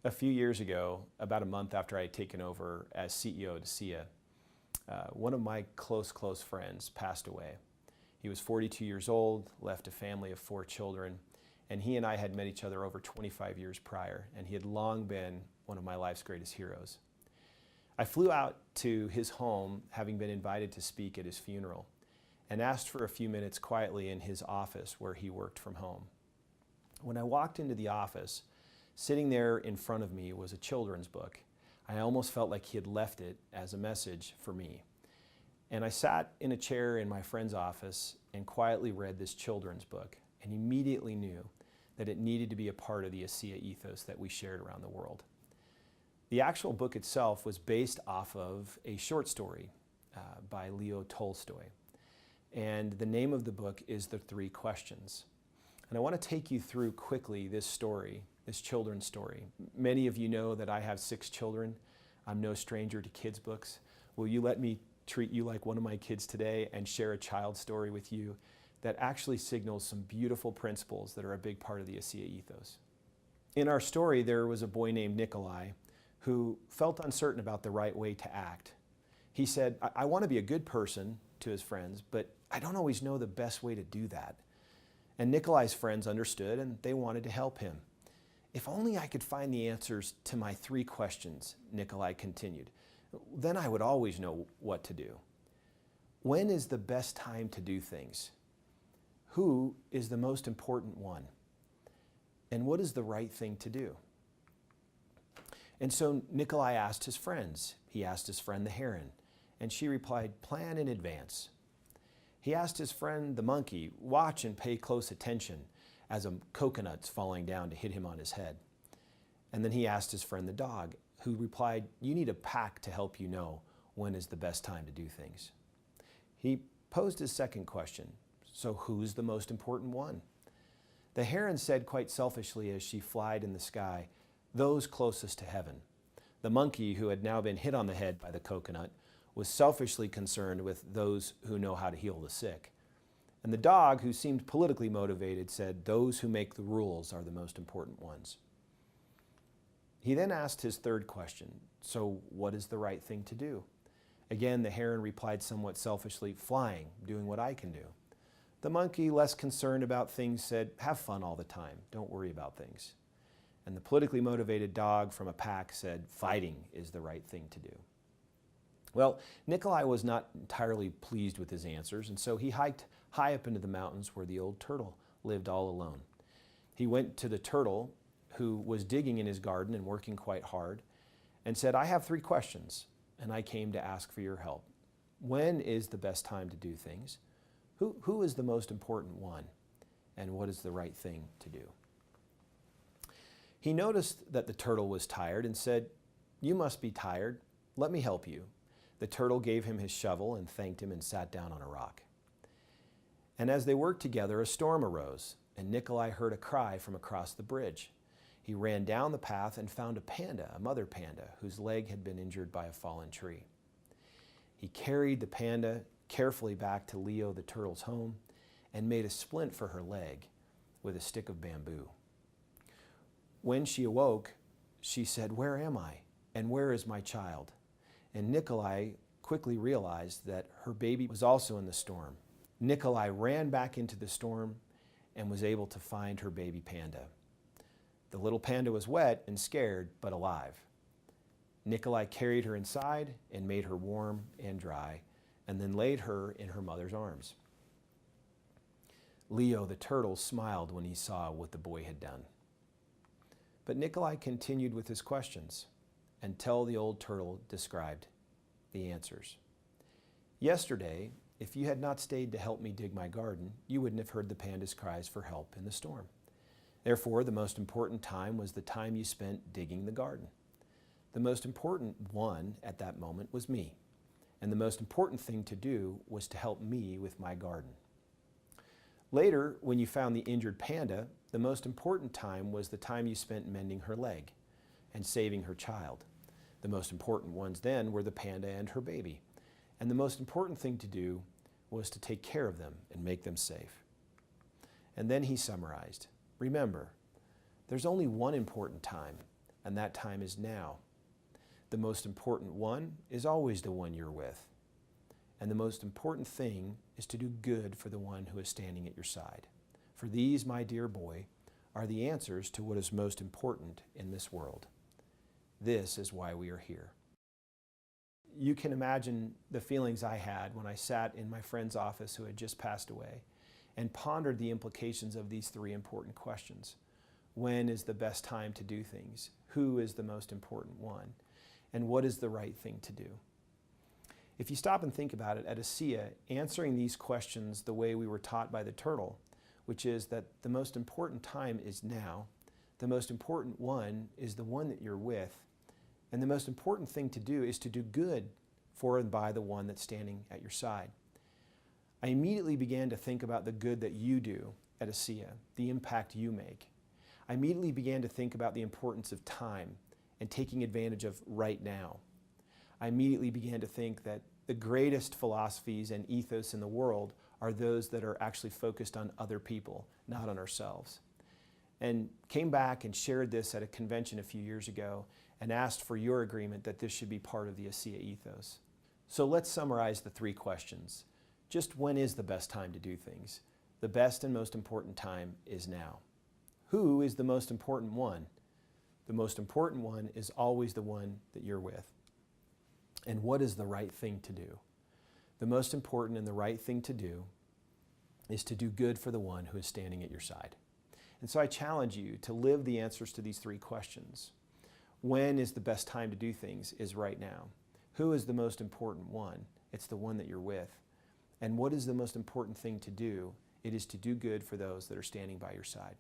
A few years ago, about a month after I had taken over as CEO at ASEA, one of my close friends passed away. He was 42 years old, left a family of 4 children, and he and I had met each other over 25 years prior, and he had long been one of my life's greatest heroes. I flew out to his home, having been invited to speak at his funeral, and asked for a few minutes quietly in his office where he worked from home. When I walked into the office, sitting there in front of me was a children's book. I almost felt like he had left it as a message for me. And I sat in a chair in my friend's office and quietly read this children's book, and immediately knew that it needed to be a part of the ASEA ethos that we shared around the world. The actual book itself was based off of a short story by Leo Tolstoy. And the name of the book is The Three Questions. And I want to take you through quickly this story, this children's story. Many of you know that I have 6 children. I'm no stranger to kids' books. Will you let me treat you like one of my kids today and share a child story with you that actually signals some beautiful principles that are a big part of the ASEA ethos? In our story, there was a boy named Nikolai who felt uncertain about the right way to act. He said, I want to be a good person to his friends, but I don't always know the best way to do that. And Nikolai's friends understood, and they wanted to help him. If only I could find the answers to my 3 questions, Nikolai continued, then I would always know what to do. When is the best time to do things? Who is the most important one? And what is the right thing to do? And so Nikolai asked his friends. He asked his friend the heron, and she replied, plan in advance. He asked his friend the monkey, watch and pay close attention as a coconut's falling down to hit him on his head. And then he asked his friend the dog, who replied, you need a pack to help you know when is the best time to do things. He posed his second question, so who's the most important one? The heron said quite selfishly as she flied in the sky, those closest to heaven. The monkey, who had now been hit on the head by the coconut, was selfishly concerned with those who know how to heal the sick. And the dog, who seemed politically motivated, said, those who make the rules are the most important ones. He then asked his third question, so what is the right thing to do? Again, the heron replied somewhat selfishly, flying, doing what I can do. The monkey, less concerned about things, said, have fun all the time, don't worry about things. And the politically motivated dog from a pack said, fighting is the right thing to do. Well, Nikolai was not entirely pleased with his answers, and so he hiked high up into the mountains where the old turtle lived all alone. He went to the turtle, who was digging in his garden and working quite hard, and said, I have 3 questions, and I came to ask for your help. When is the best time to do things? Who is the most important one? And what is the right thing to do? He noticed that the turtle was tired and said, you must be tired. Let me help you. The turtle gave him his shovel and thanked him and sat down on a rock. And as they worked together, a storm arose, and Nikolai heard a cry from across the bridge. He ran down the path and found a panda, a mother panda, whose leg had been injured by a fallen tree. He carried the panda carefully back to Leo the turtle's home and made a splint for her leg with a stick of bamboo. When she awoke, she said, where am I? And where is my child? And Nikolai quickly realized that her baby was also in the storm. Nikolai ran back into the storm and was able to find her baby panda. The little panda was wet and scared, but alive. Nikolai carried her inside and made her warm and dry, and then laid her in her mother's arms. Leo the turtle smiled when he saw what the boy had done. But Nikolai continued with his questions until the old turtle described the answers. Yesterday, if you had not stayed to help me dig my garden, you wouldn't have heard the panda's cries for help in the storm. Therefore, the most important time was the time you spent digging the garden. The most important one at that moment was me. And the most important thing to do was to help me with my garden. Later, when you found the injured panda, the most important time was the time you spent mending her leg and saving her child. The most important ones then were the panda and her baby. And the most important thing to do was to take care of them and make them safe. And then he summarized, remember, there's only one important time, and that time is now. The most important one is always the one you're with. And the most important thing is to do good for the one who is standing at your side. For these, my dear boy, are the answers to what is most important in this world. This is why we are here. You can imagine the feelings I had when I sat in my friend's office who had just passed away and pondered the implications of these three important questions. When is the best time to do things? Who is the most important one? And what is the right thing to do? If you stop and think about it, at ASEA, answering these questions the way we were taught by the turtle, which is that the most important time is now, the most important one is the one that you're with, and the most important thing to do is to do good for and by the one that's standing at your side. I immediately began to think about the good that you do at ASEA, the impact you make. I immediately began to think about the importance of time and taking advantage of right now. I immediately began to think that the greatest philosophies and ethos in the world are those that are actually focused on other people, not on ourselves. And came back and shared this at a convention a few years ago and asked for your agreement that this should be part of the ASEA ethos. So let's summarize the three questions. Just when is the best time to do things? The best and most important time is now. Who is the most important one? The most important one is always the one that you're with. And what is the right thing to do? The most important and the right thing to do is to do good for the one who is standing at your side. And so I challenge you to live the answers to these three questions. When is the best time to do things is right now. Who is the most important one? It's the one that you're with. And what is the most important thing to do? It is to do good for those that are standing by your side.